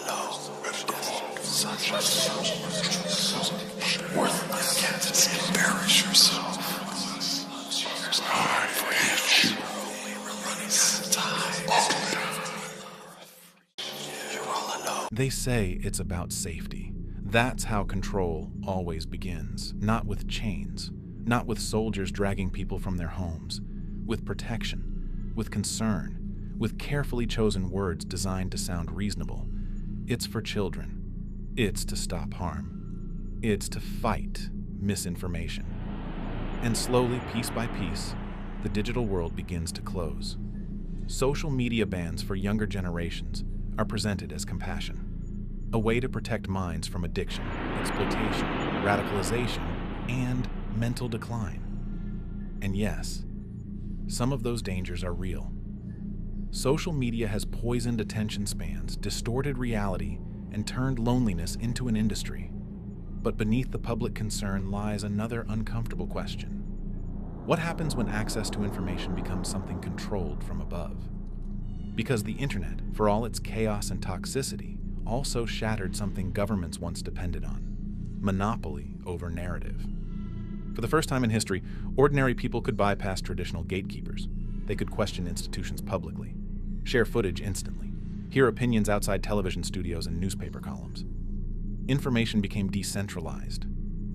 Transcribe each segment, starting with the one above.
alone. Such worthless. Can't embarrass yourself. There's no hard for you. You're all alone. They say it's about safety. That's how control always begins. Not with chains, not with soldiers dragging people from their homes. With protection, with concern, with carefully chosen words designed to sound reasonable. It's for children. It's to stop harm. It's to fight misinformation. And slowly, piece by piece, the digital world begins to close. Social media bans for younger generations are presented as compassion, a way to protect minds from addiction, exploitation, radicalization, and mental decline. And yes, some of those dangers are real. Social media has poisoned attention spans, distorted reality, and turned loneliness into an industry. But beneath the public concern lies another uncomfortable question. What happens when access to information becomes something controlled from above? Because the internet, for all its chaos and toxicity, also shattered something governments once depended on: monopoly over narrative. For the first time in history, ordinary people could bypass traditional gatekeepers. They could question institutions publicly, share footage instantly, hear opinions outside television studios and newspaper columns. Information became decentralized,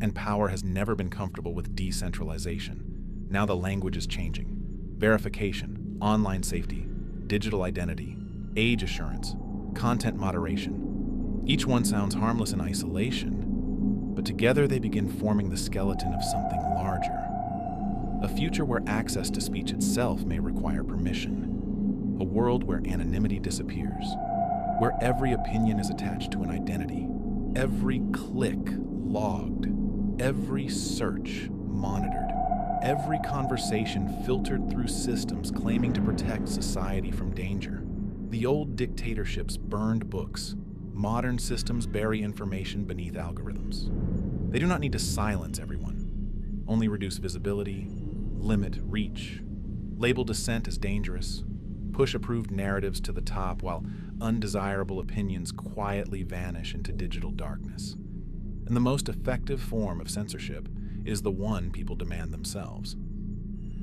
and power has never been comfortable with decentralization. Now the language is changing. Verification, online safety, digital identity, age assurance, content moderation. Each one sounds harmless in isolation, but together they begin forming the skeleton of something larger. A future where access to speech itself may require permission. A world where anonymity disappears, where every opinion is attached to an identity, every click logged, every search monitored, every conversation filtered through systems claiming to protect society from danger. The old dictatorships burned books. Modern systems bury information beneath algorithms. They do not need to silence everyone, only reduce visibility, limit reach, label dissent as dangerous, push approved narratives to the top while undesirable opinions quietly vanish into digital darkness. And the most effective form of censorship is the one people demand themselves.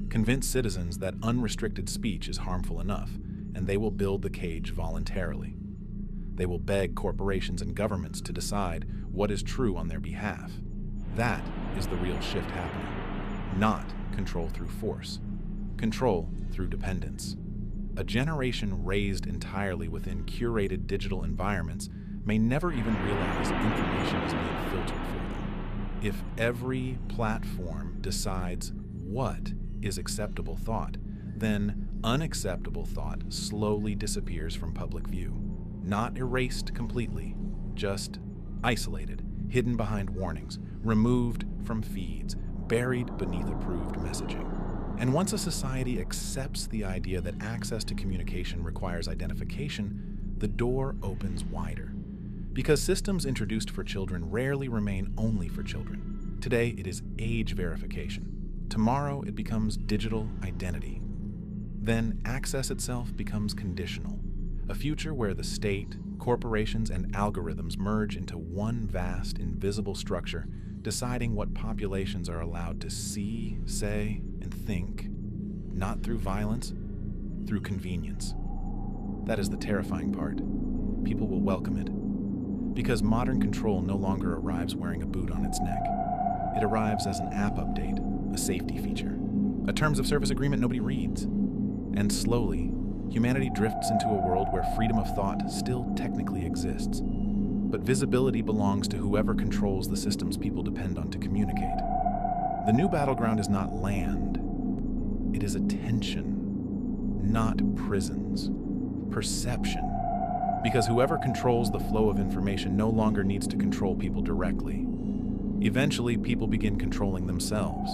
Convince citizens that unrestricted speech is harmful enough, and they will build the cage voluntarily. They will beg corporations and governments to decide what is true on their behalf. That is the real shift happening. Not control through force. Control through dependence. A generation raised entirely within curated digital environments may never even realize information is being filtered for them. If every platform decides what is acceptable thought, then unacceptable thought slowly disappears from public view. Not erased completely, just isolated, hidden behind warnings, removed from feeds, buried beneath approved messaging. And once a society accepts the idea that access to communication requires identification, the door opens wider. Because systems introduced for children rarely remain only for children. Today, it is age verification. Tomorrow, it becomes digital identity. Then, access itself becomes conditional. A future where the state, corporations, and algorithms merge into one vast, invisible structure, deciding what populations are allowed to see, say, and think, not through violence, through convenience. That is the terrifying part. People will welcome it. Because modern control no longer arrives wearing a boot on its neck. It arrives as an app update, a safety feature, a terms of service agreement nobody reads. And slowly, humanity drifts into a world where freedom of thought still technically exists. But visibility belongs to whoever controls the systems people depend on to communicate. The new battleground is not land. It is attention, not prisons. Perception. Because whoever controls the flow of information no longer needs to control people directly. Eventually, people begin controlling themselves.